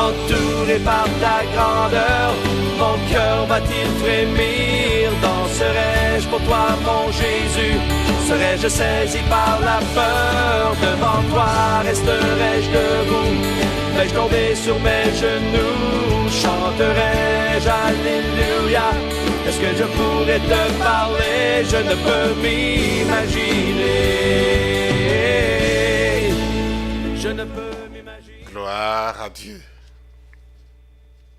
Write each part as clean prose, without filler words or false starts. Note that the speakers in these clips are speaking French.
entouré par ta grandeur. Mon cœur va-t-il frémir? Danserai-je pour toi, mon Jésus? Serais-je saisi par la peur? Devant toi resterai-je debout? Vais-je tomber sur mes genoux? Chanterai-je Alléluia? Est-ce que je pourrais te parler? Je ne peux m'imaginer. Je ne peux m'imaginer. Gloire à Dieu.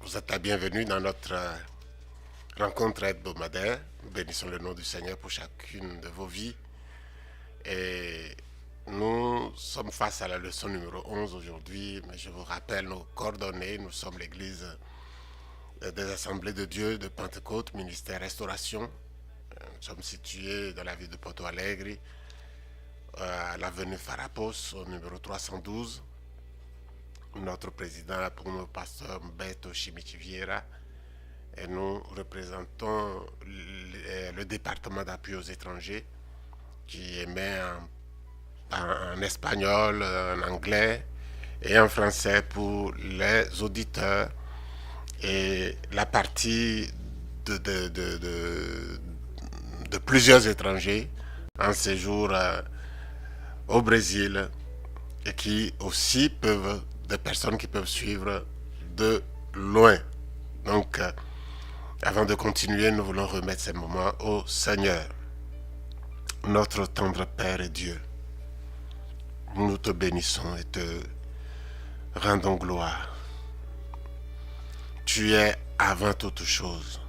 Vous êtes la bienvenue dans notre rencontre hebdomadaire. Nous bénissons le nom du Seigneur pour chacune de vos vies. Et nous sommes face à la leçon numéro 11 aujourd'hui, mais je vous rappelle nos coordonnées. Nous sommes l'église des Assemblées de Dieu de Pentecôte, ministère Restauration. Nous sommes situés dans la ville de Porto Alegre, à l'avenue Farapos, au numéro 312. Notre président pour nous, pasteur Beto Chimichiviera, et nous représentons le département d'appui aux étrangers qui émet en espagnol, en anglais et en français pour les auditeurs, et la partie de plusieurs étrangers en séjour au Brésil, et qui aussi peuvent, des personnes qui peuvent suivre de loin. Donc, avant de continuer, nous voulons remettre ces moments au Seigneur. Notre tendre Père et Dieu, nous te bénissons et te rendons gloire. Tu es avant toute chose.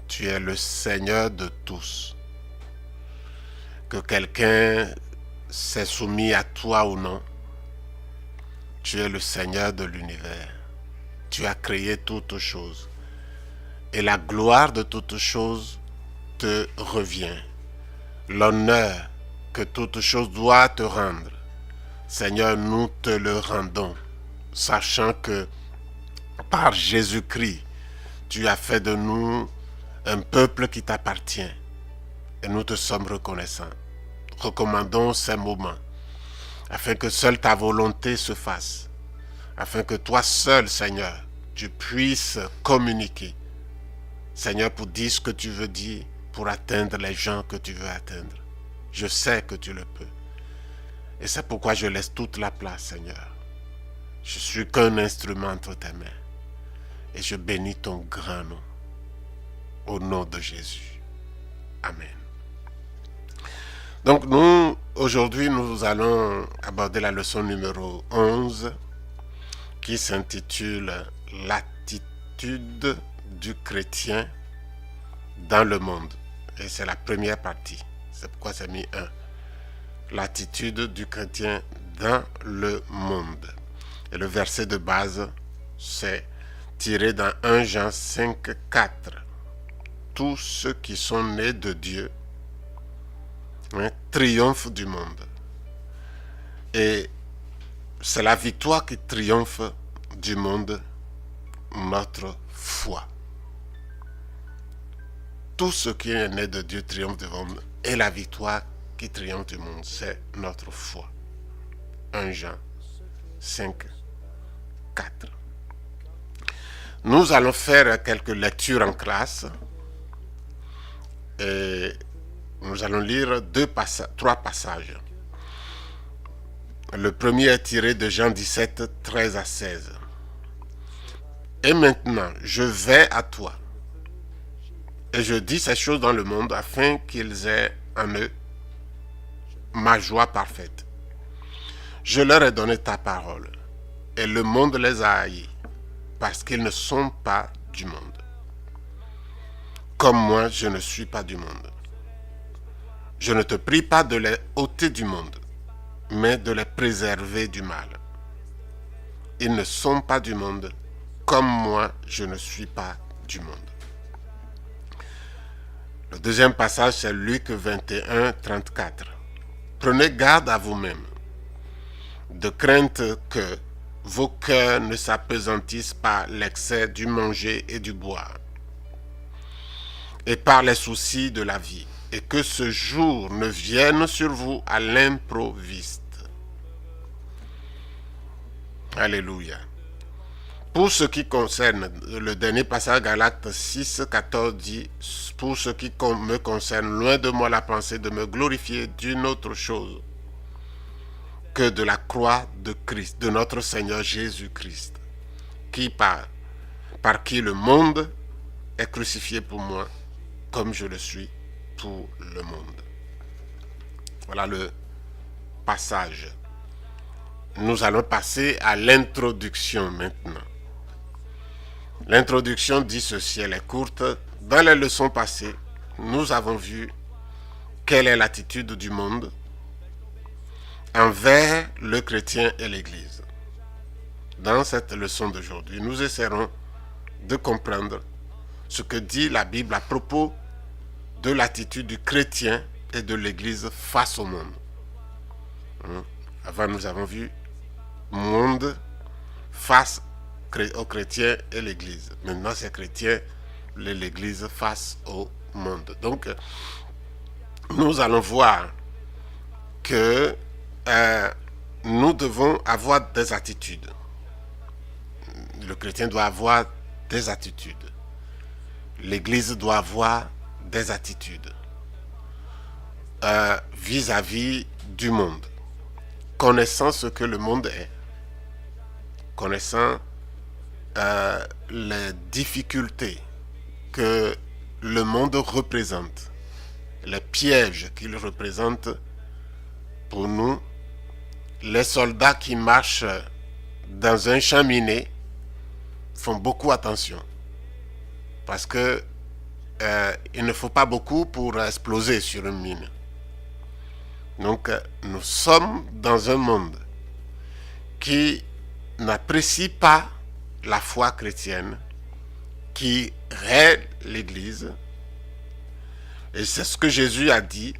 Tu es le Seigneur de tous. Que quelqu'un s'est soumis à toi ou non, tu es le Seigneur de l'univers. Tu as créé toutes choses. Et la gloire de toutes choses te revient. L'honneur que toute chose doit te rendre, Seigneur, nous te le rendons, sachant que par Jésus-Christ, tu as fait de nous un peuple qui t'appartient. Et nous te sommes reconnaissants. Recommandons ces moments, afin que seule ta volonté se fasse, afin que toi seul, Seigneur, tu puisses communiquer, Seigneur, pour dire ce que tu veux dire, pour atteindre les gens que tu veux atteindre. Je sais que tu le peux. Et c'est pourquoi je laisse toute la place, Seigneur. Je suis qu'un instrument entre tes mains. Et je bénis ton grand nom. Au nom de Jésus. Amen. Donc aujourd'hui, nous allons aborder la leçon numéro 11 qui s'intitule « L'attitude du chrétien dans le monde ». Et c'est la première partie. C'est pourquoi c'est mis 1. L'attitude du chrétien dans le monde. Et le verset de base, c'est tiré dans 1 Jean 5, 4. Tous ceux qui sont nés de Dieu triomphent du monde. Et c'est la victoire qui triomphe du monde, notre foi. Tout ce qui est né de Dieu triomphe du monde, et la victoire qui triomphe du monde, c'est notre foi. 1 Jean 5, 4. Nous allons faire quelques lectures en classe, et nous allons lire 3 passages. Le premier est tiré de Jean 17, 13 à 16. Et maintenant, je vais à toi, et je dis ces choses dans le monde afin qu'ils aient en eux ma joie parfaite. Je leur ai donné ta parole, et le monde les a haïs, parce qu'ils ne sont pas du monde. Comme moi, je ne suis pas du monde. Je ne te prie pas de les ôter du monde, mais de les préserver du mal. Ils ne sont pas du monde, comme moi, je ne suis pas du monde. Le deuxième passage, c'est Luc 21, 34. Prenez garde à vous-même, de crainte que vos cœurs ne s'appesantissent par l'excès du manger et du boire, et par les soucis de la vie, et que ce jour ne vienne sur vous à l'improviste. Alléluia. Pour ce qui concerne, le dernier passage, Galates 6, 14 dit, pour ce qui me concerne, loin de moi la pensée de me glorifier d'une autre chose que de la croix de Christ, de notre Seigneur Jésus-Christ, qui par qui le monde est crucifié pour moi, comme je le suis pour le monde. Voilà le passage. Nous allons passer à l'introduction maintenant. L'introduction dit ceci, elle est courte. Dans les leçons passées, nous avons vu quelle est l'attitude du monde envers le chrétien et l'Église. Dans cette leçon d'aujourd'hui, nous essaierons de comprendre ce que dit la Bible à propos de l'attitude du chrétien et de l'Église face au monde. Avant, nous avons vu monde face aux chrétiens et l'Église. Maintenant, c'est chrétien et l'Église face au monde. Donc, nous allons voir que nous devons avoir des attitudes. Le chrétien doit avoir des attitudes. L'Église doit avoir des attitudes vis-à-vis du monde. Connaissant ce que le monde est, connaissant les difficultés que le monde représente, les pièges qu'il représente pour nous, les soldats qui marchent dans un champ miné font beaucoup attention parce que il ne faut pas beaucoup pour exploser sur une mine. Donc nous sommes dans un monde qui n'apprécie pas la foi chrétienne, qui hait l'Église. Et c'est ce que Jésus a dit,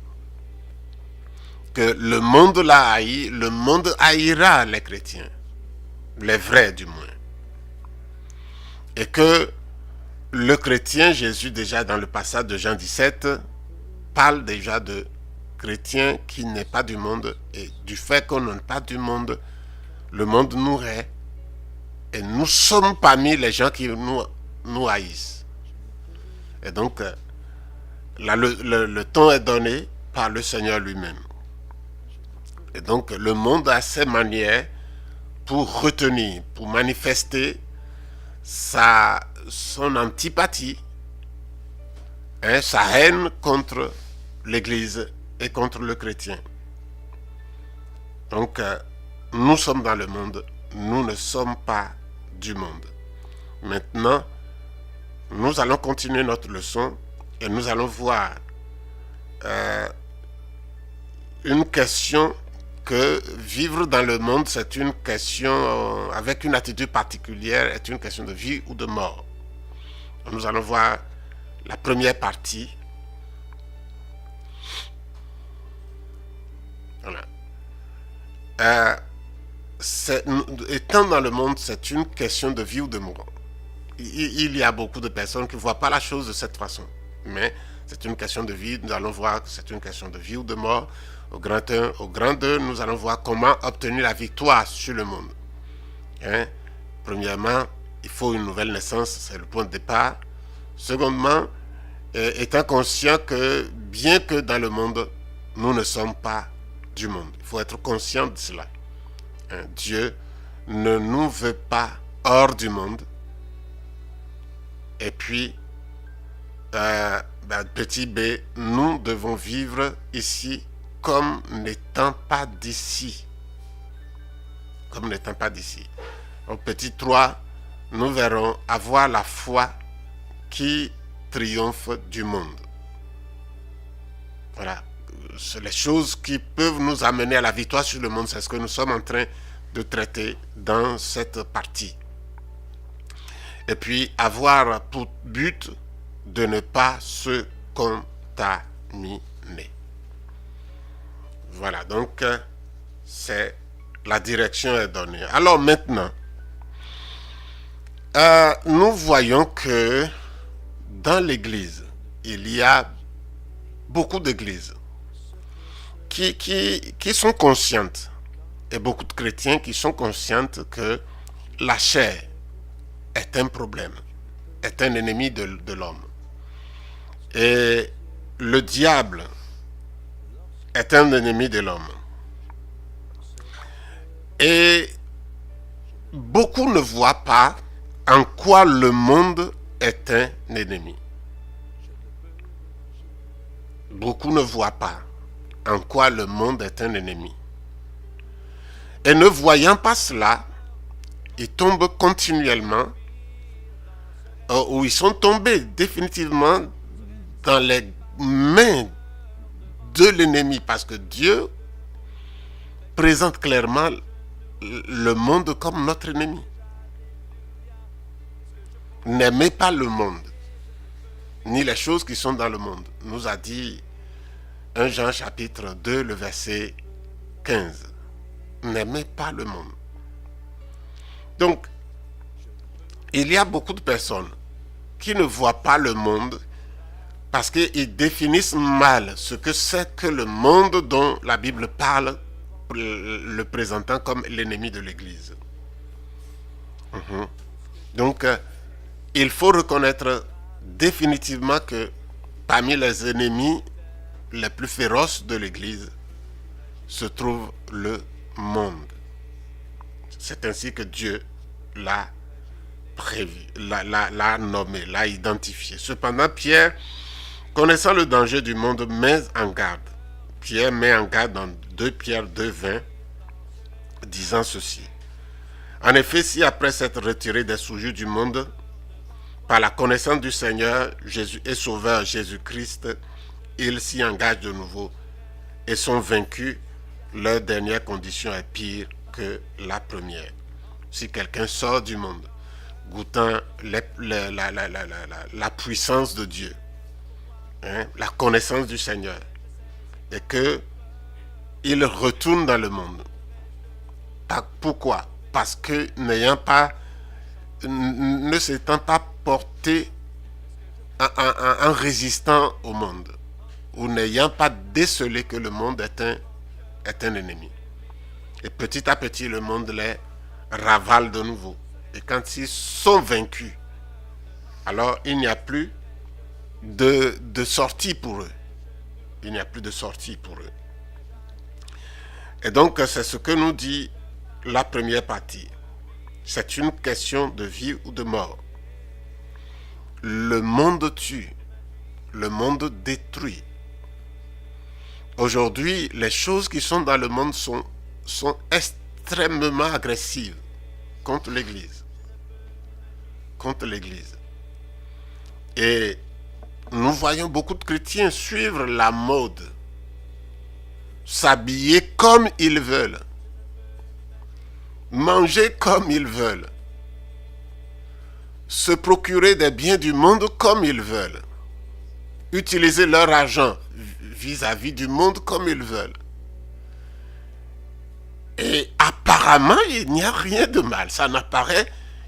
que le monde l'a haï, le monde haïra les chrétiens, les vrais du moins. Et que le chrétien, Jésus déjà dans le passage de Jean 17, parle déjà de chrétien qui n'est pas du monde, et du fait qu'on n'est pas du monde, le monde nous hait, et nous sommes parmi les gens qui nous haïssent. Et donc, là, le ton est donné par le Seigneur lui-même. Et donc, le monde a ses manières pour retenir, pour manifester son antipathie, sa haine contre l'Église et contre le chrétien. Donc, nous sommes dans le monde, nous ne sommes pas du monde. Maintenant, nous allons continuer notre leçon et nous allons voir une question que vivre dans le monde, c'est une question avec une attitude particulière, est une question de vie ou de mort. Nous allons voir la première partie. Voilà. Étant dans le monde, c'est une question de vie ou de mort. Il y a beaucoup de personnes qui ne voient pas la chose de cette façon. Mais c'est une question de vie. Nous allons voir que c'est une question de vie ou de mort. Au grand 1, au grand 2, nous allons voir comment obtenir la victoire sur le monde. Premièrement, il faut une nouvelle naissance, c'est le point de départ. Secondement, étant conscient que bien que dans le monde, nous ne sommes pas du monde. Il faut être conscient de cela. Dieu ne nous veut pas hors du monde. Et puis, petit b, nous devons vivre ici comme n'étant pas d'ici. Comme n'étant pas d'ici. Au petit 3, nous verrons avoir la foi qui triomphe du monde. Voilà. C'est les choses qui peuvent nous amener à la victoire sur le monde. C'est ce que nous sommes en train de traiter dans cette partie. Et puis, avoir pour but de ne pas se contaminer. Voilà, donc, la direction est donnée. Alors maintenant, nous voyons que dans l'Église, il y a beaucoup d'églises qui sont conscientes, et beaucoup de chrétiens qui sont conscientes que la chair est un problème, est un ennemi de l'homme. Et le diable est un ennemi de l'homme. Et beaucoup ne voient pas en quoi le monde est un ennemi. Beaucoup ne voient pas en quoi le monde est un ennemi. Et ne voyant pas cela, ils tombent continuellement, ou ils sont tombés définitivement dans les mains de l'ennemi, parce que Dieu présente clairement le monde comme notre ennemi. N'aimez pas le monde, ni les choses qui sont dans le monde, nous a dit 1 Jean chapitre 2, le verset 15. N'aimez pas le monde. Donc, il y a beaucoup de personnes qui ne voient pas le monde parce qu'ils définissent mal ce que c'est que le monde dont la Bible parle, le présentant comme l'ennemi de l'Église. Donc, il faut reconnaître définitivement que parmi les ennemis les plus féroces de l'Église se trouve le monde. C'est ainsi que Dieu l'a prévu, l'a nommé, l'a identifié. Cependant, Pierre, connaissant le danger du monde, met en garde. Pierre met en garde dans 2 Pierre 2, 20, disant ceci. En effet, si après s'être retiré des souillures du monde, par la connaissance du Seigneur Jésus et Sauveur Jésus-Christ, ils s'y engagent de nouveau et sont vaincus, leur dernière condition est pire que la première. Si quelqu'un sort du monde, goûtant la puissance de Dieu, la connaissance du Seigneur, et qu'il retourne dans le monde. Pourquoi? Parce que ne s'étant pas porté en résistant au monde, ou n'ayant pas décelé que le monde est un ennemi. Et petit à petit, le monde les ravale de nouveau. Et quand ils sont vaincus, alors il n'y a plus de sortie pour eux. Il n'y a plus de sortie pour eux. Et donc, c'est ce que nous dit la première partie. C'est une question de vie ou de mort. Le monde tue. Le monde détruit. Aujourd'hui, les choses qui sont dans le monde sont extrêmement agressives contre l'Église. Contre l'Église. Et nous voyons beaucoup de chrétiens suivre la mode, s'habiller comme ils veulent, manger comme ils veulent, se procurer des biens du monde comme ils veulent, utiliser leur argent vis-à-vis du monde comme ils veulent. Et apparemment, il n'y a rien de mal.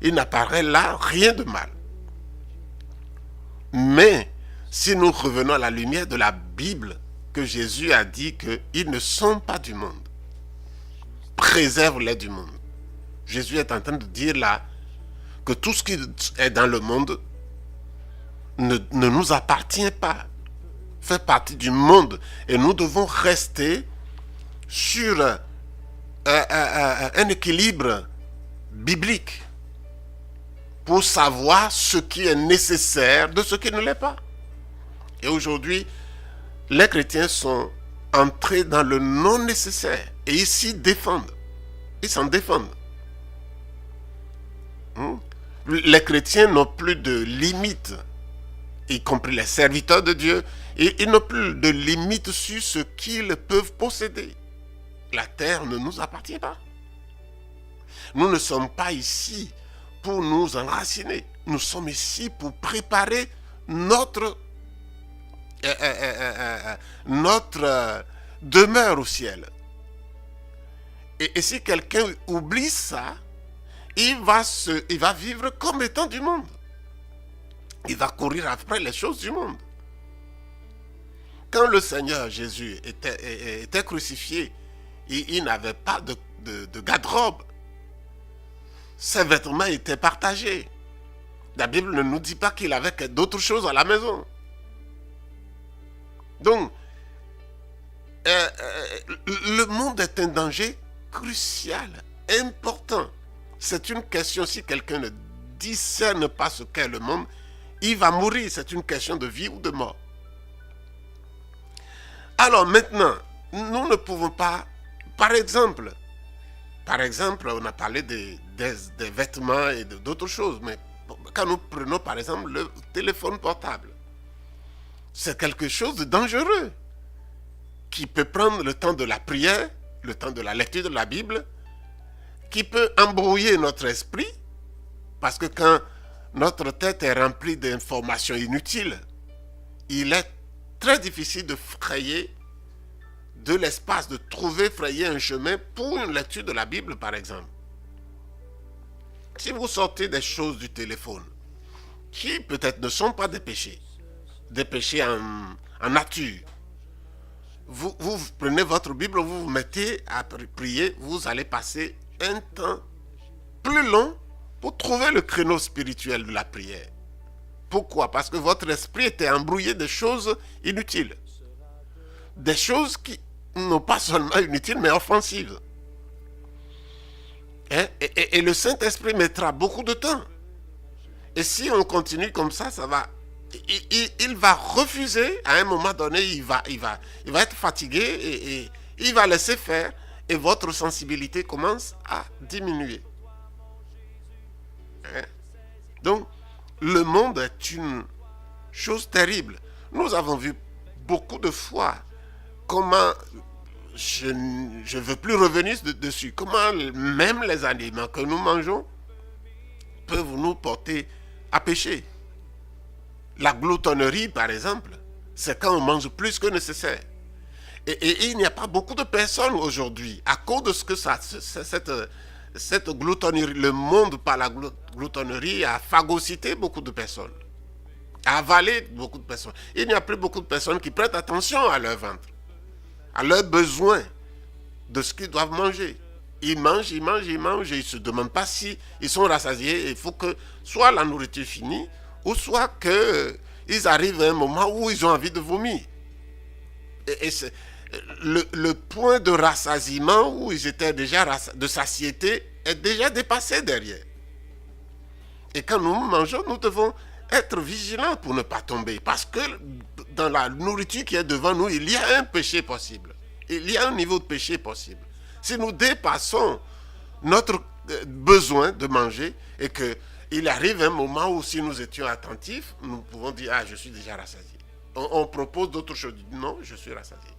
Il n'apparaît là rien de mal. Mais, si nous revenons à la lumière de la Bible, que Jésus a dit qu'ils ne sont pas du monde, préserve-les du monde. Jésus est en train de dire là que tout ce qui est dans le monde ne nous appartient pas, fait partie du monde. Et nous devons rester sur un équilibre biblique pour savoir ce qui est nécessaire de ce qui ne l'est pas. Et aujourd'hui, les chrétiens sont entrés dans le non nécessaire et ils s'y défendent. Ils s'en défendent. Les chrétiens n'ont plus de limites, y compris les serviteurs de Dieu, et ils n'ont plus de limites sur ce qu'ils peuvent posséder. La terre ne nous appartient pas. Nous ne sommes pas ici pour nous enraciner. Nous sommes ici pour préparer notre demeure au ciel. Et si quelqu'un oublie ça, il va vivre comme étant du monde. Il va courir après les choses du monde. Quand le Seigneur Jésus était crucifié, il n'avait pas de garde-robe. Ses vêtements étaient partagés. La Bible ne nous dit pas qu'il avait d'autres choses à la maison. Donc, le monde est un danger crucial, important. C'est une question, si quelqu'un ne discerne pas ce qu'est le monde, il va mourir. C'est une question de vie ou de mort. Alors maintenant, nous ne pouvons pas, par exemple, on a parlé des vêtements et d'autres choses, mais quand nous prenons par exemple le téléphone portable, c'est quelque chose de dangereux qui peut prendre le temps de la prière, le temps de la lecture de la Bible, qui peut embrouiller notre esprit, parce que quand notre tête est remplie d'informations inutiles, il est très difficile de frayer de l'espace, de frayer un chemin pour une lecture de la Bible, par exemple. Si vous sortez des choses du téléphone, qui peut-être ne sont pas des péchés en nature, vous prenez votre Bible, vous vous mettez à prier, vous allez passer un temps plus long pour trouver le créneau spirituel de la prière. Pourquoi? Parce que votre esprit était embrouillé de choses inutiles. Des choses qui non pas seulement inutiles, mais offensives. Et le Saint-Esprit mettra beaucoup de temps. Et si on continue comme ça, il va refuser, à un moment donné, il va être fatigué et il va laisser faire et votre sensibilité commence à diminuer. Donc, le monde est une chose terrible. Nous avons vu beaucoup de fois comment, je ne veux plus revenir dessus, comment même les aliments que nous mangeons peuvent nous porter à pécher. La gloutonnerie, par exemple, c'est quand on mange plus que nécessaire. Et il n'y a pas beaucoup de personnes aujourd'hui, à cause de ce que cette gloutonnerie, le monde par la gloutonnerie a phagocyté beaucoup de personnes, a avalé beaucoup de personnes. Il n'y a plus beaucoup de personnes qui prêtent attention à leur ventre, à leurs besoins de ce qu'ils doivent manger. Ils mangent, et ils ne se demandent pas si ils sont rassasiés. Il faut que soit la nourriture finisse, ou soit qu'ils arrivent à un moment où ils ont envie de vomir. Et c'est le point de rassasiement où ils étaient déjà de satiété est déjà dépassé derrière. Et quand nous mangeons, nous devons être vigilants pour ne pas tomber. Parce que dans la nourriture qui est devant nous, il y a un péché possible. Il y a un niveau de péché possible. Si nous dépassons notre besoin de manger et qu'il arrive un moment où si nous étions attentifs, nous pouvons dire « Ah, je suis déjà rassasié ». On propose d'autres choses. Non, je suis rassasié.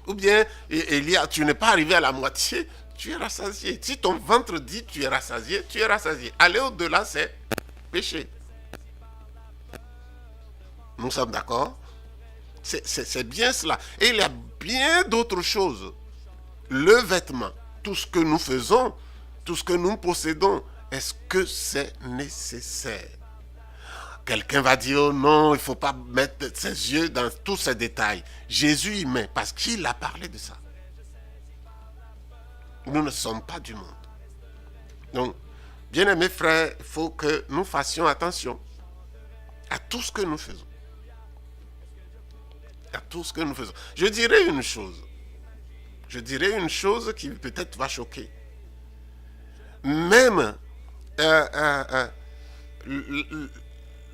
Ou bien, tu n'es pas arrivé à la moitié, tu es rassasié. Si ton ventre dit tu es rassasié, tu es rassasié. Aller au-delà, c'est péché. Nous sommes d'accord? C'est bien cela. Et il y a bien d'autres choses. Le vêtement, tout ce que nous faisons, tout ce que nous possédons, est-ce que c'est nécessaire? Quelqu'un va dire, oh non, il ne faut pas mettre ses yeux dans tous ces détails. Jésus y met, parce qu'il a parlé de ça. Nous ne sommes pas du monde. Donc, bien-aimés frères, il faut que nous fassions attention à tout ce que nous faisons. À tout ce que nous faisons. Je dirais une chose qui peut-être va choquer. Même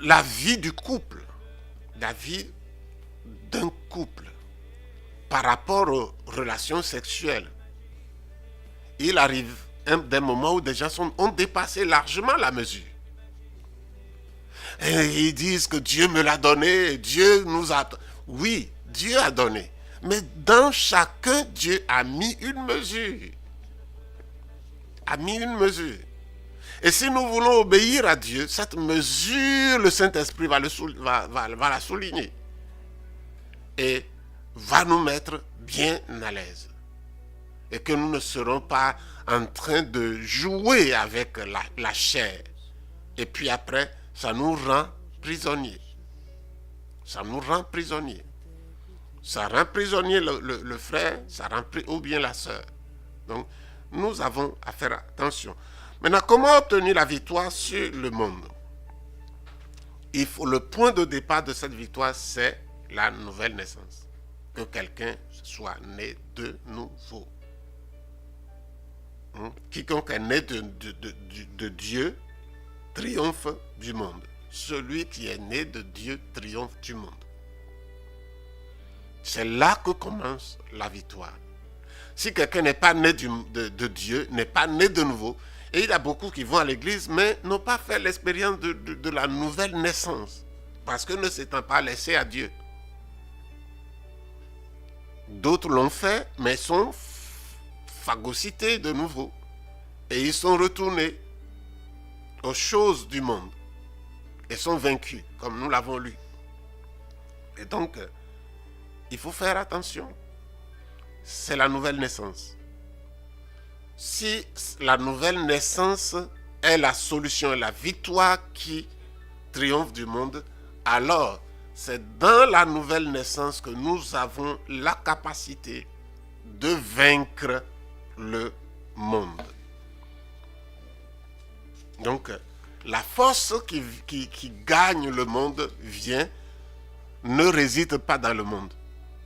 la vie du couple, la vie d'un couple par rapport aux relations sexuelles, il arrive des moments où des gens ont dépassé largement la mesure. Et ils disent que Dieu me l'a donné, Dieu nous a... Oui, Dieu a donné. Mais dans chacun, Dieu a mis une mesure. A mis une mesure. Et si nous voulons obéir à Dieu, cette mesure, le Saint-Esprit va la souligner. Et va nous mettre bien à l'aise. Et que nous ne serons pas en train de jouer avec la chair. Et puis après, ça nous rend prisonniers. Ça nous rend prisonniers. Ça rend prisonnier le frère, ça rend ou bien la sœur. Donc, nous avons à faire attention. Maintenant, comment obtenir la victoire sur le monde? Le point de départ de cette victoire, c'est la nouvelle naissance. Que quelqu'un soit né de nouveau. Quiconque est né de Dieu triomphe du monde. Celui qui est né de Dieu triomphe du monde. C'est là que commence la victoire. Si quelqu'un n'est pas né de Dieu, n'est pas né de nouveau, et il y a beaucoup qui vont à l'église, mais n'ont pas fait l'expérience de la nouvelle naissance, parce que ne s'étant pas laissés à Dieu. D'autres l'ont fait, mais sont phagocytés de nouveau. Et ils sont retournés aux choses du monde. Et sont vaincus, comme nous l'avons lu. Et donc, il faut faire attention. C'est la nouvelle naissance. Si la nouvelle naissance est la solution, la victoire qui triomphe du monde, alors c'est dans la nouvelle naissance que nous avons la capacité de vaincre le monde. Donc, la force qui gagne le monde ne réside pas dans le monde,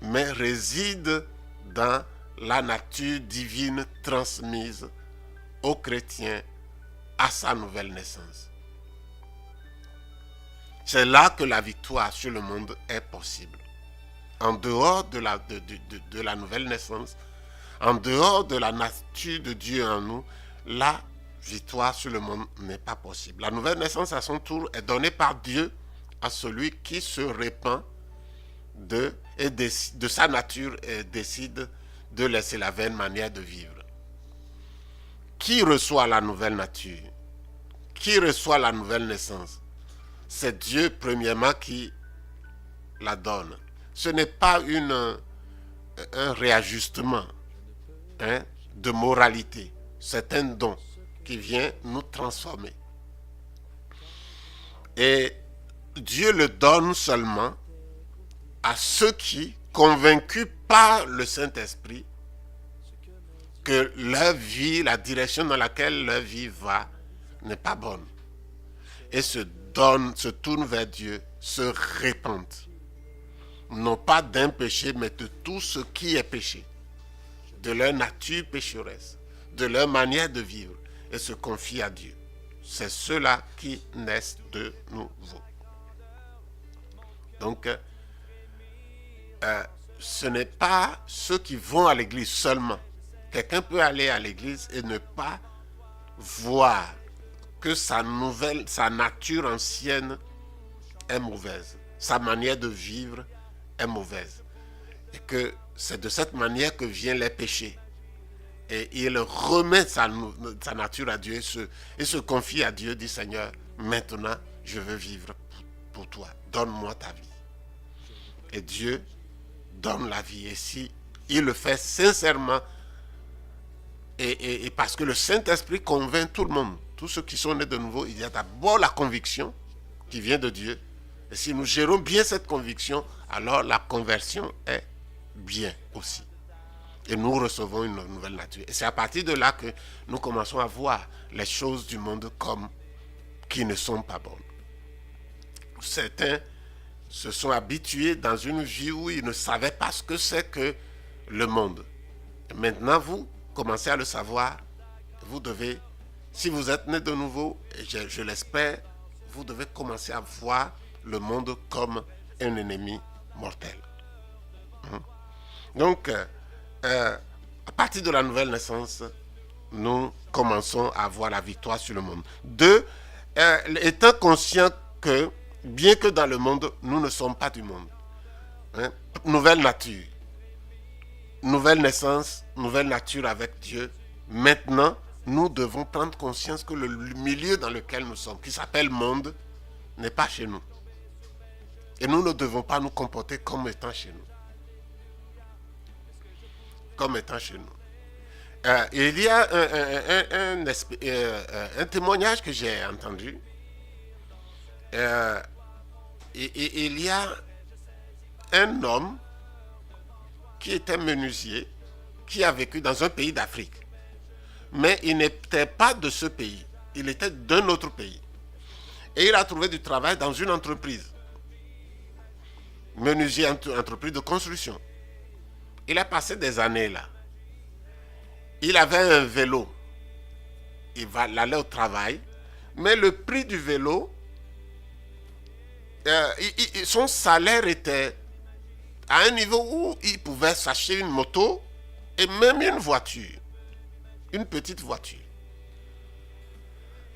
mais réside dans la nature divine transmise aux chrétiens à sa nouvelle naissance. C'est là que la victoire sur le monde est possible. En dehors de la nouvelle naissance, en dehors de la nature de Dieu en nous, la victoire sur le monde n'est pas possible. La nouvelle naissance, à son tour, est donnée par Dieu à celui qui se répand de sa nature et décide de laisser la vaine manière de vivre. Qui reçoit la nouvelle nature? Qui reçoit la nouvelle naissance? C'est Dieu, premièrement, qui la donne. Ce n'est pas un réajustement de moralité. C'est un don qui vient nous transformer. Et Dieu le donne seulement à ceux qui, convaincus par le Saint-Esprit, que leur vie, la direction dans laquelle leur vie va, n'est pas bonne. Et se tournent vers Dieu, se répandent. Non pas d'un péché, mais de tout ce qui est péché. De leur nature pécheresse, de leur manière de vivre, et se confient à Dieu. C'est ceux-là qui naissent de nouveau. Donc, ce n'est pas ceux qui vont à l'église seulement. Quelqu'un peut aller à l'église et ne pas voir que sa nature ancienne est mauvaise. Sa manière de vivre est mauvaise. Et que c'est de cette manière que viennent les péchés. Et il remet sa nature à Dieu et se confie à Dieu, dit Seigneur, maintenant je veux vivre pour toi. Donne-moi ta vie. Et Dieu donne la vie. Et si il le fait sincèrement, et parce que le Saint-Esprit convainc tout le monde, tous ceux qui sont nés de nouveau, il y a d'abord la conviction qui vient de Dieu. Et si nous gérons bien cette conviction, alors la conversion est bien aussi. Et nous recevons une nouvelle nature. Et c'est à partir de là que nous commençons à voir les choses du monde comme qui ne sont pas bonnes. Certains se sont habitués dans une vie où ils ne savaient pas ce que c'est que le monde. Et maintenant, vous commencez à le savoir. Vous devez, si vous êtes né de nouveau, et je l'espère, vous devez commencer à voir le monde comme un ennemi mortel. Donc, à partir de la nouvelle naissance, nous commençons à avoir la victoire sur le monde. 2, étant conscient que, bien que dans le monde, nous ne sommes pas du monde. Nouvelle nature. Nouvelle naissance, nouvelle nature avec Dieu. Maintenant, nous devons prendre conscience que le milieu dans lequel nous sommes, qui s'appelle monde, n'est pas chez nous. Et nous ne devons pas nous comporter comme étant chez nous. Comme étant chez nous. Il y a un témoignage que j'ai entendu. Il y a un homme qui était menuisier, qui a vécu dans un pays d'Afrique. mais il n'était pas de ce pays. Il était d'un autre pays. Et il a trouvé du travail dans une entreprise. Menuisier, entreprise de construction. Il a passé des années là. Il avait un vélo. Il allait au travail. Mais le prix du vélo, son salaire était à un niveau où il pouvait s'acheter une moto et même une voiture. Une petite voiture.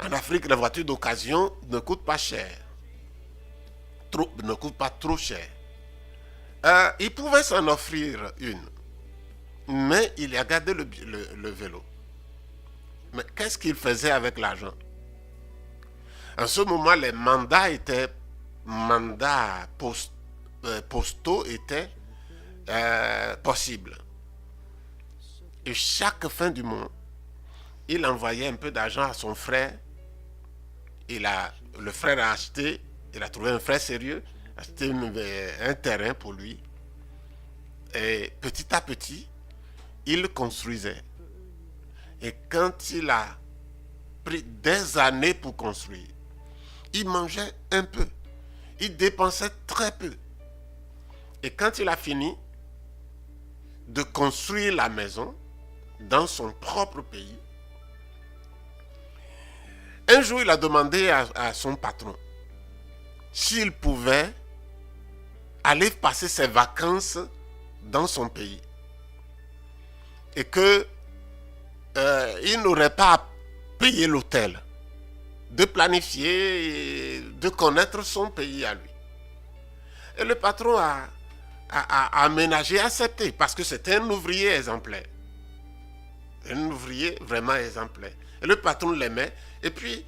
En Afrique, les voitures d'occasion ne coûtent pas cher. Ne coûtent pas trop cher. Il pouvait s'en offrir une. Mais il a gardé le vélo. Mais qu'est-ce qu'il faisait avec l'argent? En ce moment, les mandats postaux étaient possibles. Et chaque fin du mois, il envoyait un peu d'argent à son frère. Le frère a acheté, il a trouvé un frère sérieux, a acheté un terrain pour lui. Et petit à petit, il construisait. Et quand il a pris des années pour construire, il mangeait un peu. Il dépensait très peu. Et quand il a fini de construire la maison dans son propre pays, un jour il a demandé à son patron s'il pouvait aller passer ses vacances dans son pays. Et que il n'aurait pas à payer l'hôtel, de planifier et de connaître son pays à lui. Et le patron a aménagé, accepté, parce que c'était un ouvrier exemplaire. Un ouvrier vraiment exemplaire. Et le patron l'aimait. Et puis,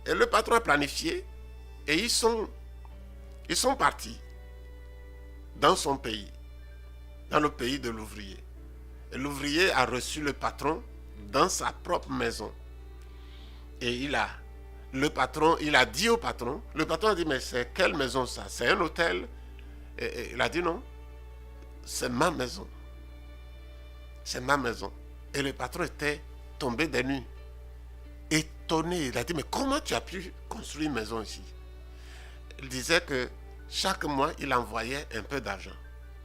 le patron a planifié et ils sont partis dans son pays, dans le pays de l'ouvrier. Et l'ouvrier a reçu le patron dans sa propre maison. Et il a dit au patron, le patron a dit, mais c'est quelle maison ça? C'est un hôtel? Et il a dit non, c'est ma maison. C'est ma maison. Et le patron était tombé des nues, étonné. Il a dit, mais comment tu as pu construire une maison ici? Il disait que chaque mois, il envoyait un peu d'argent.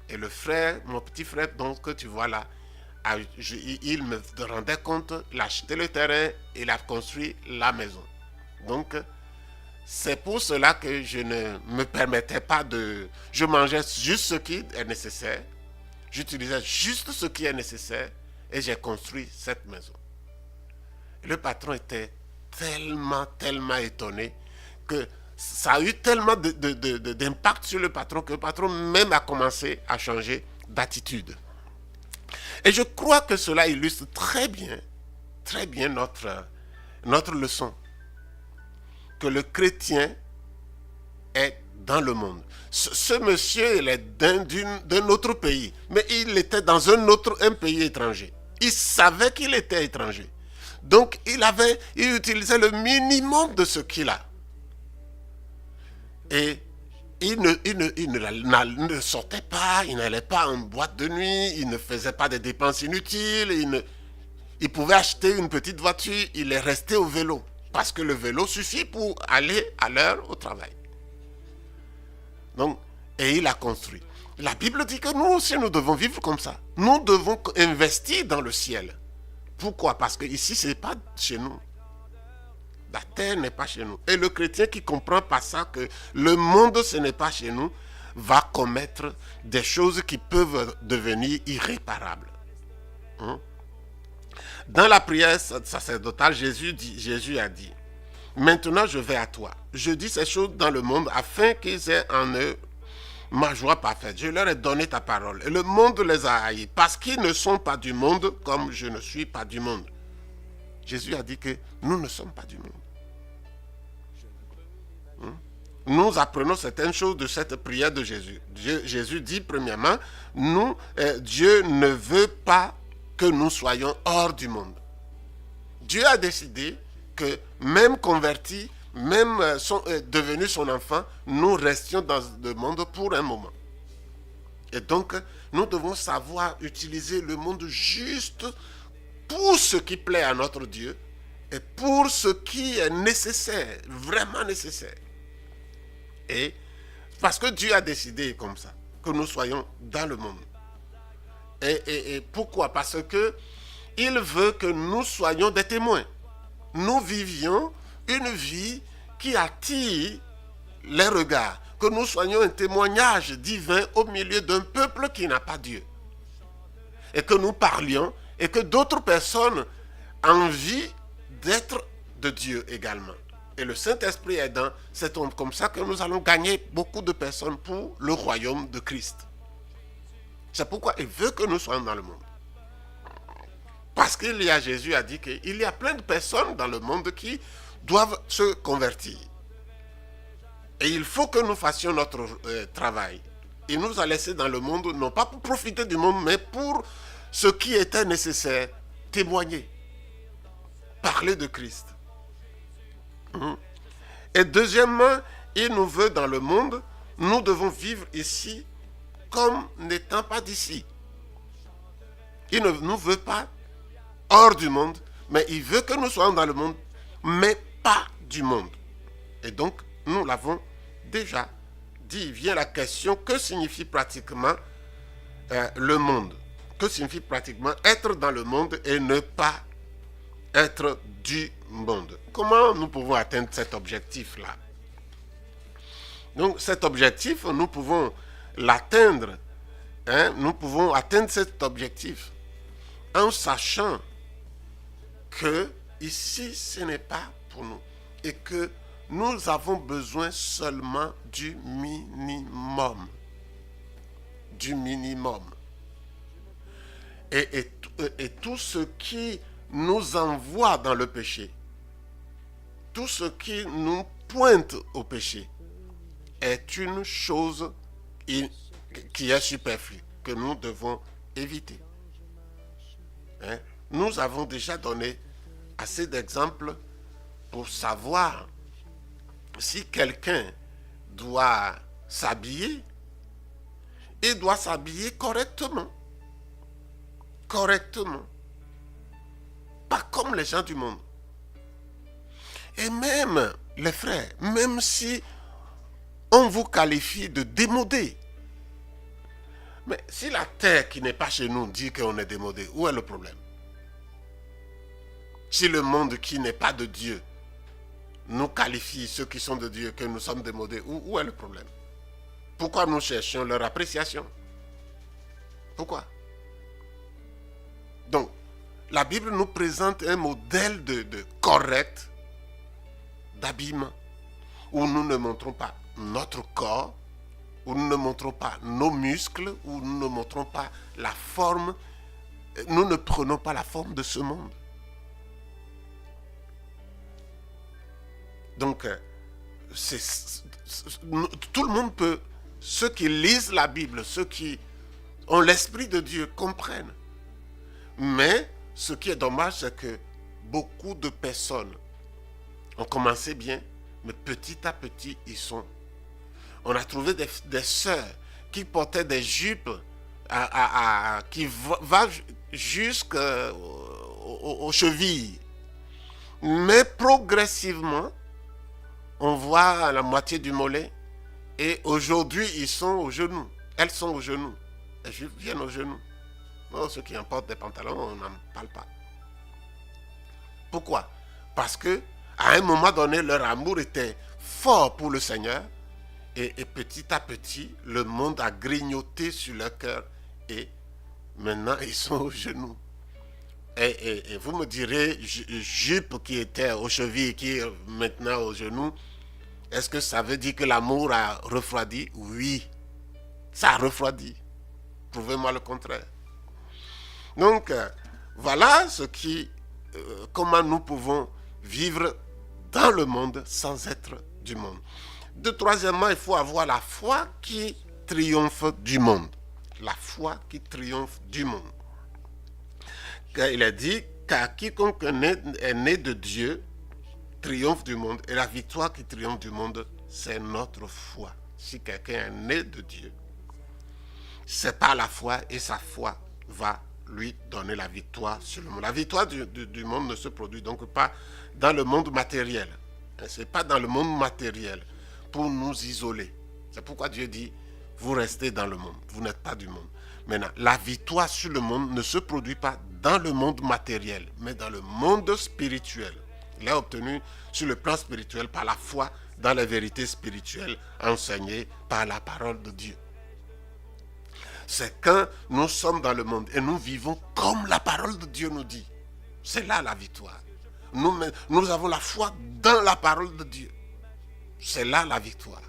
Et le frère, mon petit frère, donc, que tu vois là, il me rendait compte, il a acheté le terrain, il a construit la maison. Donc, c'est pour cela que je ne me permettais pas de... Je mangeais juste ce qui est nécessaire, j'utilisais juste ce qui est nécessaire et j'ai construit cette maison. Le patron était tellement étonné que ça a eu tellement d'impact sur le patron que le patron même a commencé à changer d'attitude. Et je crois que cela illustre très bien notre leçon. Que le chrétien est dans le monde. Ce monsieur, il est d'un autre pays, mais il était dans un pays étranger. Il savait qu'il était étranger. Donc, il utilisait le minimum de ce qu'il a. Et il ne sortait pas, il n'allait pas en boîte de nuit, il ne faisait pas de dépenses inutiles, il pouvait acheter une petite voiture, il est resté au vélo. Parce que le vélo suffit pour aller à l'heure au travail. Donc, et il a construit. La Bible dit que nous aussi, nous devons vivre comme ça. Nous devons investir dans le ciel. Pourquoi? Parce que ici, ce n'est pas chez nous. La terre n'est pas chez nous. Et le chrétien qui comprend pas ça, que le monde, ce n'est pas chez nous, va commettre des choses qui peuvent devenir irréparables. Dans la prière sacerdotale, Jésus a dit, maintenant je vais à toi. Je dis ces choses dans le monde afin qu'ils aient en eux ma joie parfaite. Je leur ai donné ta parole. Et le monde les a haïs parce qu'ils ne sont pas du monde comme je ne suis pas du monde. Jésus a dit que nous ne sommes pas du monde. Nous apprenons certaines choses de cette prière de Jésus. Jésus dit premièrement, Dieu ne veut pas que nous soyons hors du monde. Dieu a décidé que même convertis, même devenus son enfant, nous restions dans le monde pour un moment. Et donc, nous devons savoir utiliser le monde juste pour ce qui plaît à notre Dieu et pour ce qui est nécessaire, vraiment nécessaire. Et parce que Dieu a décidé comme ça, que nous soyons dans le monde. Et pourquoi? Parce que il veut que nous soyons des témoins. Nous vivions une vie qui attire les regards. Que nous soyons un témoignage divin au milieu d'un peuple qui n'a pas Dieu. Et que nous parlions et que d'autres personnes aient envie d'être de Dieu également. Et le Saint-Esprit aidant, c'est comme ça que nous allons gagner beaucoup de personnes pour le royaume de Christ. C'est pourquoi il veut que nous soyons dans le monde. Parce qu'il y a, Jésus a dit qu'il y a plein de personnes dans le monde qui doivent se convertir. Et il faut que nous fassions notre travail. Il nous a laissés dans le monde, non pas pour profiter du monde, mais pour ce qui était nécessaire, témoigner, parler de Christ. Et deuxièmement, il nous veut dans le monde, nous devons vivre ici comme n'étant pas d'ici. Il ne nous veut pas hors du monde, mais il veut que nous soyons dans le monde, mais pas du monde. Et donc, nous l'avons déjà dit. Vient la question, que signifie pratiquement le monde? Que signifie pratiquement être dans le monde et ne pas être du monde? Comment nous pouvons atteindre cet objectif-là? Donc, cet objectif, nous pouvons l'atteindre. Nous pouvons atteindre cet objectif en sachant que ici, ce n'est pas pour nous et que nous avons besoin seulement du minimum. Du minimum. Et tout ce qui nous envoie dans le péché, tout ce qui nous pointe au péché, est une chose qui est superflue, que nous devons éviter. Nous avons déjà donné assez d'exemples pour savoir si quelqu'un doit s'habiller, il doit s'habiller correctement. Correctement. Pas comme les gens du monde. Et même, les frères, même si on vous qualifie de démodé, mais si la terre qui n'est pas chez nous dit qu'on est démodé, où est le problème? Si le monde qui n'est pas de Dieu nous qualifie, ceux qui sont de Dieu, que nous sommes démodés, où est le problème? Pourquoi nous cherchons leur appréciation? Pourquoi? Donc, la Bible nous présente un modèle de correct d'habillement, où nous ne montrons pas notre corps, où nous ne montrons pas nos muscles, où nous ne montrons pas la forme, nous ne prenons pas la forme de ce monde. Donc, tout le monde peut, ceux qui lisent la Bible, ceux qui ont l'Esprit de Dieu comprennent. Mais ce qui est dommage, c'est que beaucoup de personnes ont commencé bien, mais petit à petit, ils sont. On a trouvé des sœurs qui portaient des jupes qui vont jusqu'aux chevilles. Mais progressivement, on voit la moitié du mollet. Et aujourd'hui, ils sont aux genoux. Elles sont aux genoux. Les jupes viennent aux genoux. Non, ceux qui portent des pantalons, on n'en parle pas. Pourquoi? Parce que à un moment donné, leur amour était fort pour le Seigneur. Et petit à petit, le monde a grignoté sur leur cœur. Et maintenant, ils sont aux genoux. Et vous me direz, jupe qui était aux chevilles, qui est maintenant aux genoux, est-ce que ça veut dire que l'amour a refroidi? Oui, ça a refroidi. Prouvez-moi le contraire. Donc, voilà comment nous pouvons vivre dans le monde sans être du monde. Troisièmement, il faut avoir la foi qui triomphe du monde. La foi qui triomphe du monde. Car il a dit, car quiconque est né de Dieu triomphe du monde. Et la victoire qui triomphe du monde, c'est notre foi. Si quelqu'un est né de Dieu, c'est par la foi et sa foi va lui donner la victoire sur le monde. La victoire du monde ne se produit donc pas dans le monde matériel. Ce n'est pas dans le monde matériel pour nous isoler. C'est pourquoi Dieu dit, vous restez dans le monde, vous n'êtes pas du monde. Maintenant, la victoire sur le monde ne se produit pas dans le monde matériel, mais dans le monde spirituel. Il est obtenu sur le plan spirituel par la foi dans les vérités spirituelles enseignées par la parole de Dieu. C'est quand nous sommes dans le monde et nous vivons comme la parole de Dieu nous dit. C'est là la victoire. Nous avons la foi dans la parole de Dieu. C'est là la victoire.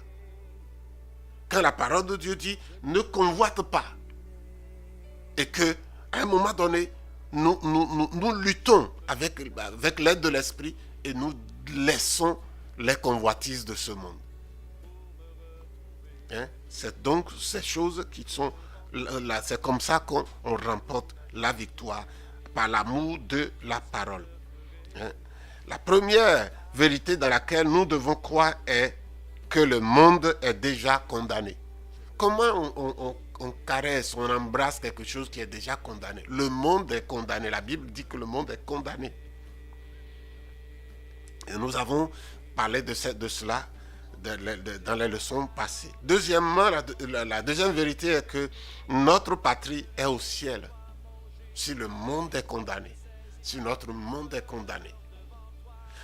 Quand la parole de Dieu dit ne convoite pas et que à un moment donné nous luttons avec l'aide de l'esprit et nous laissons les convoitises de ce monde. C'est donc ces choses qui sont là, c'est comme ça qu'on remporte la victoire par l'amour de la parole. La première vérité dans laquelle nous devons croire est que le monde est déjà condamné. Comment on caresse, on embrasse quelque chose qui est déjà condamné? Le monde est condamné. La Bible dit que le monde est condamné. Et nous avons parlé de cela dans les leçons passées. Deuxièmement, la deuxième vérité est que notre patrie est au ciel. Si le monde est condamné, si notre monde est condamné,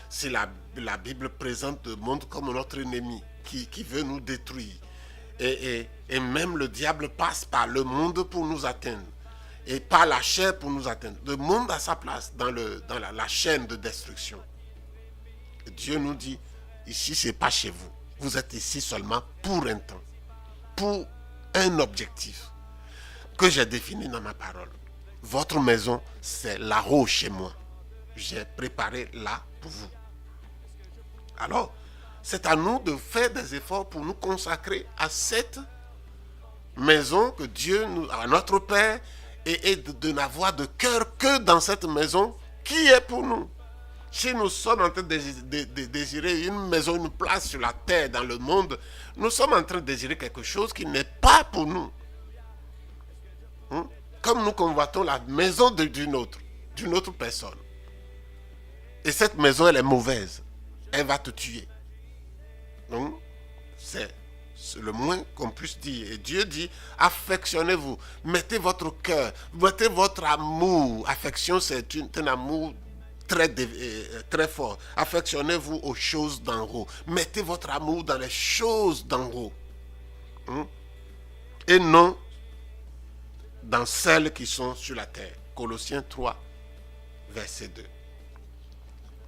si la Bible présente le monde comme notre ennemi qui veut nous détruire, et même le diable passe par le monde pour nous atteindre, et par la chair pour nous atteindre. Le monde a sa place dans la chaîne de destruction. Dieu nous dit, ici c'est pas chez vous. Vous êtes ici seulement pour un temps, pour un objectif que j'ai défini dans ma parole. Votre maison, c'est là-haut chez moi. J'ai préparé là pour vous. Alors, c'est à nous de faire des efforts pour nous consacrer à cette maison que Dieu, à notre Père, et de n'avoir de cœur que dans cette maison qui est pour nous. Si nous sommes en train de désirer une maison, une place sur la terre, dans le monde, nous sommes en train de désirer quelque chose qui n'est pas pour nous. Comme nous convoitons la maison d'une autre personne. Et cette maison, elle est mauvaise. Elle va te tuer. Donc, c'est le moins qu'on puisse dire. Et Dieu dit, affectionnez-vous. Mettez votre cœur, mettez votre amour. Affection, c'est un amour très fort. Affectionnez-vous aux choses d'en haut. Mettez votre amour dans les choses d'en haut. Et non dans celles qui sont sur la terre. Colossiens 3, verset 2.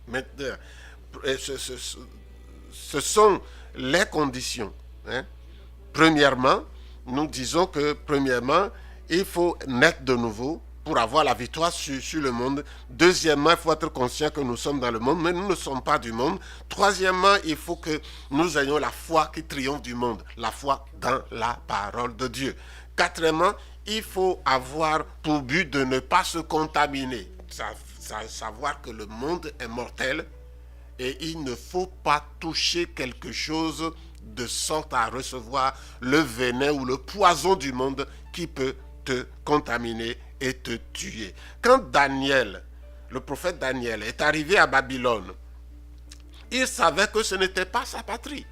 Maintenant, ce sont les conditions. Premièrement, nous disons que premièrement, il faut naître de nouveau pour avoir la victoire sur le monde. Deuxièmement, il faut être conscient que nous sommes dans le monde, mais nous ne sommes pas du monde. Troisièmement, il faut que nous ayons la foi qui triomphe du monde, la foi dans la parole de Dieu. Quatrièmement, il faut avoir pour but de ne pas se contaminer. Savoir que le monde est mortel et il ne faut pas toucher quelque chose de sorte à recevoir le venin ou le poison du monde qui peut te contaminer et te tuer. Quand Daniel, le prophète Daniel, est arrivé à Babylone, il savait que ce n'était pas sa patrie.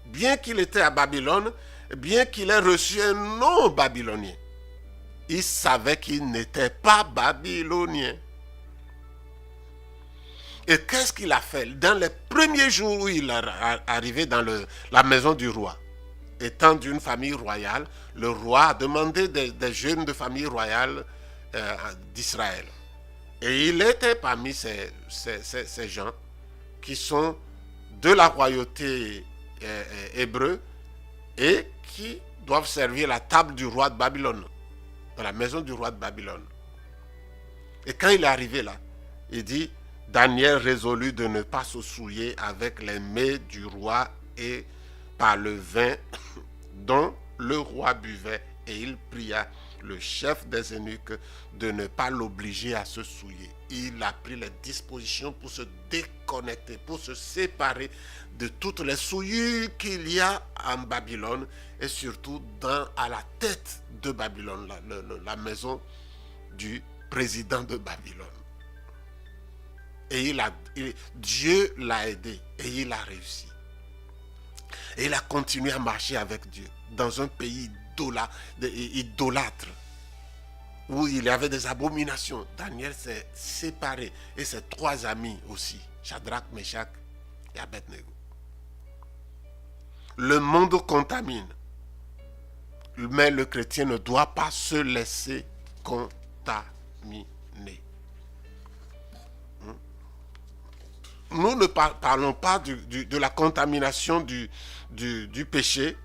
Bien qu'il était à Babylone, bien qu'il ait reçu un nom babylonien, il savait qu'il n'était pas babylonien. Et qu'est-ce qu'il a fait? Dans les premiers jours où il est arrivé dans la maison du roi, étant d'une famille royale, le roi a demandé des jeunes de famille royale d'Israël. Et il était parmi ces gens qui sont de la royauté hébreu et qui doivent servir la table du roi de Babylone, dans la maison du roi de Babylone. Et quand il est arrivé là, il dit, Daniel résolut de ne pas se souiller avec les mets du roi et par le vin dont le roi buvait, et il pria le chef des eunuques, de ne pas l'obliger à se souiller. Il a pris les dispositions pour se déconnecter, pour se séparer de toutes les souillures qu'il y a en Babylone et surtout à la tête de Babylone, la maison du président de Babylone. Et Dieu l'a aidé et il a réussi. Et il a continué à marcher avec Dieu dans un pays idolâtre où il y avait des abominations. Daniel s'est séparé et ses 3 amis aussi, Shadrach, Meshach et Abednego. Le monde contamine, mais le chrétien ne doit pas se laisser contaminer. Nous ne parlons pas de la contamination du péché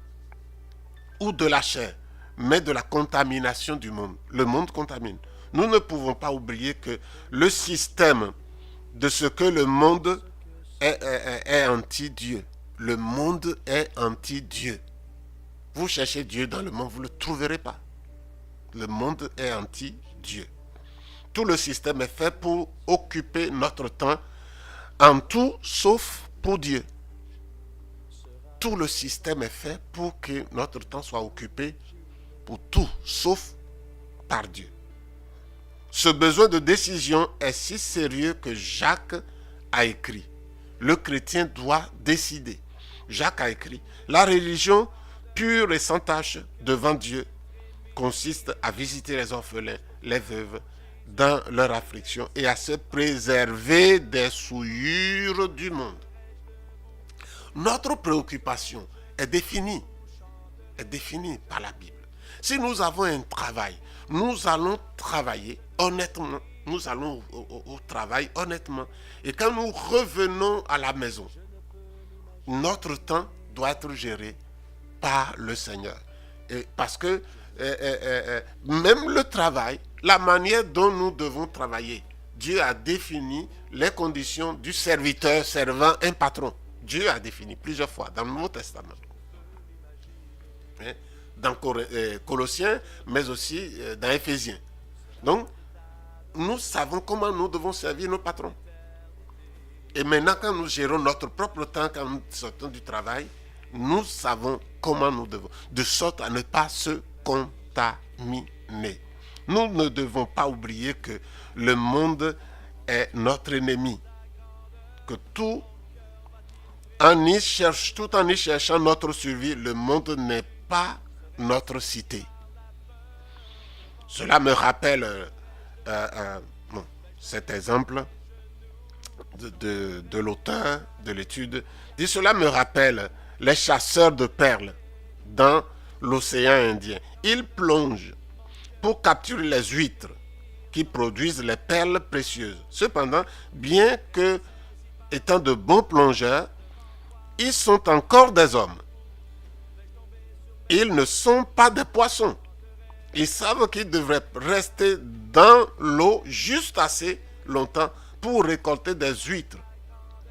ou de la chair, mais de la contamination du monde. Le monde contamine. Nous ne pouvons pas oublier que le système de ce que le monde est anti-Dieu. Le monde est anti-Dieu. Vous cherchez Dieu dans le monde, vous ne le trouverez pas. Le monde est anti-Dieu. Tout le système est fait pour occuper notre temps en tout sauf pour Dieu. Tout le système est fait pour que notre temps soit occupé pour tout sauf par Dieu. Ce besoin de décision est si sérieux que Jacques a écrit. Le chrétien doit décider. Jacques a écrit: la religion pure et sans tache devant Dieu consiste à visiter les orphelins, les veuves, dans leur affliction et à se préserver des souillures du monde. Notre préoccupation est définie par la Bible. Si nous avons un travail, nous allons travailler honnêtement. Nous allons au travail honnêtement. Et quand nous revenons à la maison, notre temps doit être géré par le Seigneur. Et parce que même le travail, la manière dont nous devons travailler, Dieu a défini les conditions du serviteur servant un patron. Dieu a défini plusieurs fois dans le Nouveau Testament. Dans Colossiens, mais aussi dans Éphésiens. Donc, nous savons comment nous devons servir nos patrons. Et maintenant, quand nous gérons notre propre temps, quand nous sortons du travail, nous savons comment nous devons, de sorte à ne pas se contaminer. Nous ne devons pas oublier que le monde est notre ennemi. Que tout en y cherchant notre survie, le monde n'est pas notre cité. Cela me rappelle cet exemple de l'auteur de l'étude. Dit: cela me rappelle les chasseurs de perles dans l'océan Indien. Ils plongent pour capturer les huîtres qui produisent les perles précieuses. Cependant, bien que étant de bons plongeurs, ils sont encore des hommes. Ils ne sont pas des poissons. Ils savent qu'ils devraient rester dans l'eau juste assez longtemps pour récolter des huîtres.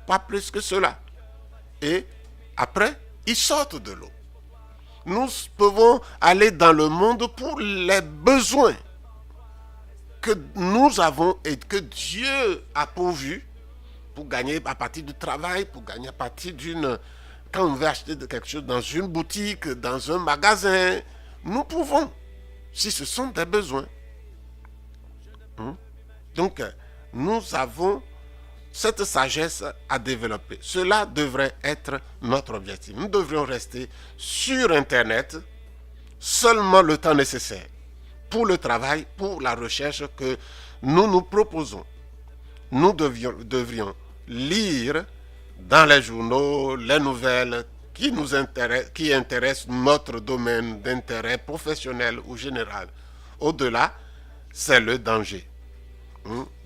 Pas plus que cela. Et après, ils sortent de l'eau. Nous pouvons aller dans le monde pour les besoins que nous avons et que Dieu a pourvu pour gagner à partir du travail, pour gagner à partir d'une... Quand on veut acheter quelque chose dans une boutique, dans un magasin, nous pouvons, si ce sont des besoins. Donc, nous avons cette sagesse à développer. Cela devrait être notre objectif. Nous devrions rester sur Internet seulement le temps nécessaire pour le travail, pour la recherche que nous nous proposons. Nous devrions lire dans les journaux les nouvelles qui intéressent notre domaine d'intérêt professionnel ou général. Au-delà, c'est le danger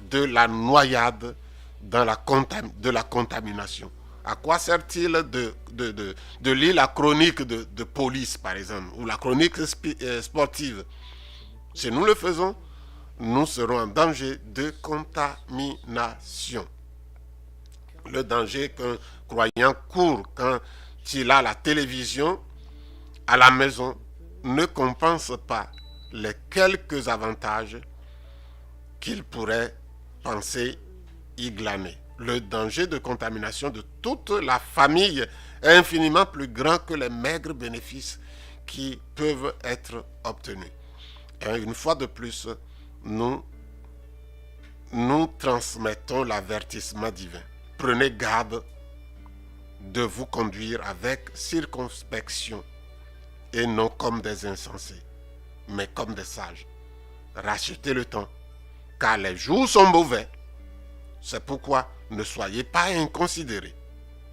de la noyade de la contamination. À quoi sert-il de lire la chronique de police, par exemple, ou la chronique sportive? Si nous le faisons, nous serons en danger de contamination. Le danger qu'un croyant court quand il a la télévision à la maison ne compense pas les quelques avantages qu'il pourrait penser y glaner. Le danger de contamination de toute la famille est infiniment plus grand que les maigres bénéfices qui peuvent être obtenus. Et une fois de plus, nous transmettons l'avertissement divin. Prenez garde de vous conduire avec circonspection et non comme des insensés, mais comme des sages. Rachetez le temps, car les jours sont mauvais. C'est pourquoi ne soyez pas inconsidérés,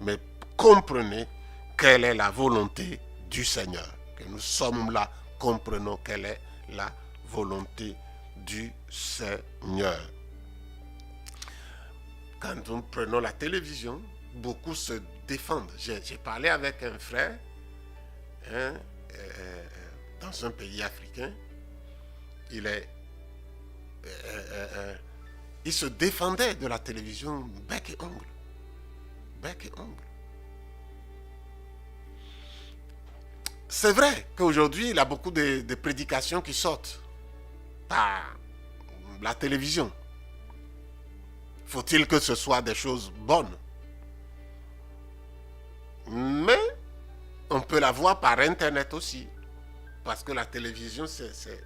mais comprenez quelle est la volonté du Seigneur. Que nous sommes là, comprenons quelle est la volonté du Seigneur. Quand nous prenons la télévision, beaucoup se défendent. J'ai parlé avec un frère dans un pays africain. Il se défendait de la télévision bec et ongle. Bec et ongle. C'est vrai qu'aujourd'hui, il y a beaucoup de prédications qui sortent par la télévision. Faut-il que ce soit des choses bonnes? Mais on peut la voir par Internet aussi. Parce que la télévision, c'est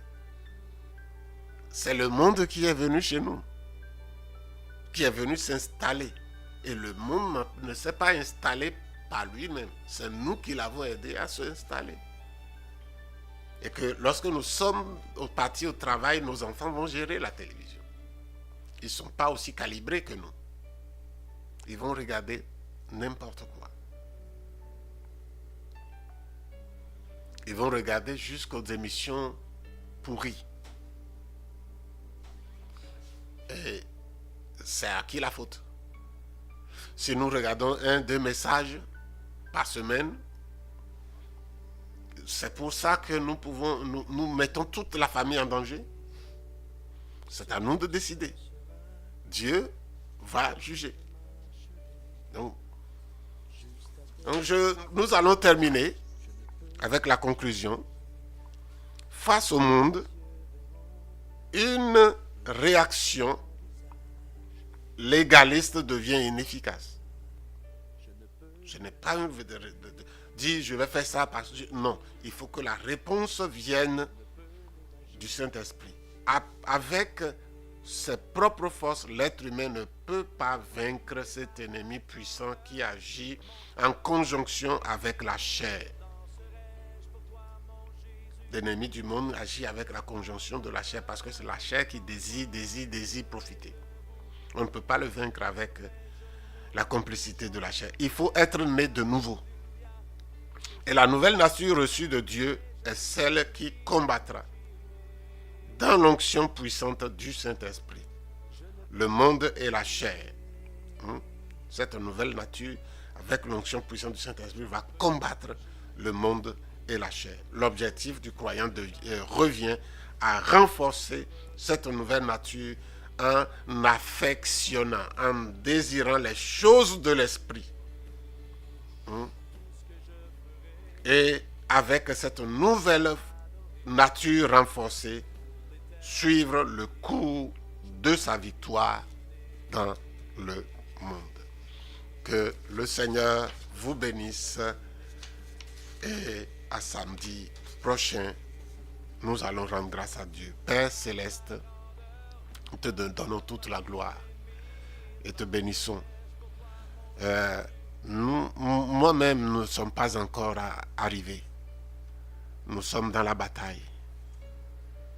le monde qui est venu chez nous. Qui est venu s'installer. Et le monde ne s'est pas installé par lui-même. C'est nous qui l'avons aidé à s'installer. Et que lorsque nous sommes partis au travail, nos enfants vont gérer la télévision. Ils ne sont pas aussi calibrés que nous. Ils vont regarder n'importe quoi. Ils vont regarder jusqu'aux émissions pourries. Et c'est à qui la faute? Si nous regardons 1-2 messages par semaine, c'est pour ça que nous mettons toute la famille en danger. C'est à nous de décider. Dieu va juger. Donc nous allons terminer avec la conclusion. Face au monde, une réaction légaliste devient inefficace. Ce n'est pas une dire je vais faire ça parce que... Non, il faut que la réponse vienne du Saint-Esprit. Avec ses propres forces, l'être humain ne peut pas vaincre cet ennemi puissant qui agit en conjonction avec la chair. L'ennemi du monde agit avec la conjonction de la chair parce que c'est la chair qui désire profiter. On ne peut pas le vaincre avec la complicité de la chair. Il faut être né de nouveau. Et la nouvelle nature reçue de Dieu est celle qui combattra dans l'onction puissante du Saint-Esprit le monde et la chair. Cette nouvelle nature, avec l'onction puissante du Saint-Esprit, va combattre le monde et la chair. L'objectif du croyant revient à renforcer cette nouvelle nature en affectionnant, en désirant les choses de l'esprit. Et avec cette nouvelle nature renforcée, suivre le cours de sa victoire dans le monde. Que le Seigneur vous bénisse et à samedi prochain, nous allons rendre grâce à Dieu. Père céleste, nous te donnons toute la gloire et te bénissons. Moi-même, nous ne sommes pas encore arrivés. Nous sommes dans la bataille.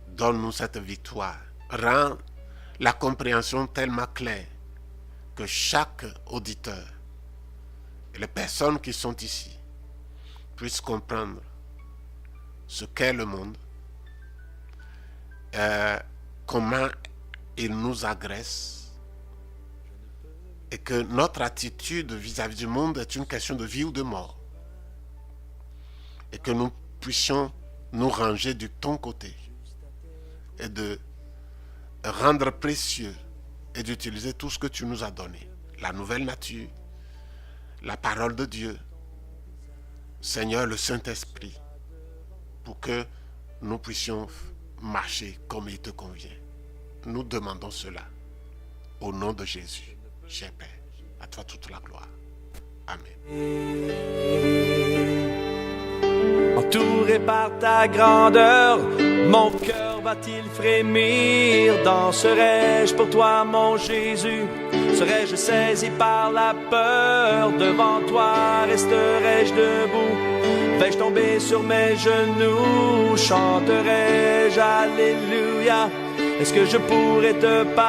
Donne-nous cette victoire. Rends la compréhension tellement claire que chaque auditeur et les personnes qui sont ici puissent comprendre ce qu'est le monde, comment il nous agresse et que notre attitude vis-à-vis du monde est une question de vie ou de mort et que nous puissions nous ranger de ton côté et de rendre précieux et d'utiliser tout ce que tu nous as donné, la nouvelle nature, la parole de Dieu, Seigneur, le Saint-Esprit, pour que nous puissions marcher comme il te convient. Nous demandons cela. Au nom de Jésus, cher Père, à toi toute la gloire. Amen. Entouré par ta grandeur, mon cœur va-t-il frémir? Danserai-je pour toi, mon Jésus? Serais-je saisi par la peur? Devant toi resterai-je debout? Vais-je tomber sur mes genoux? Chanterai-je Alléluia? Est-ce que je pourrais te parler?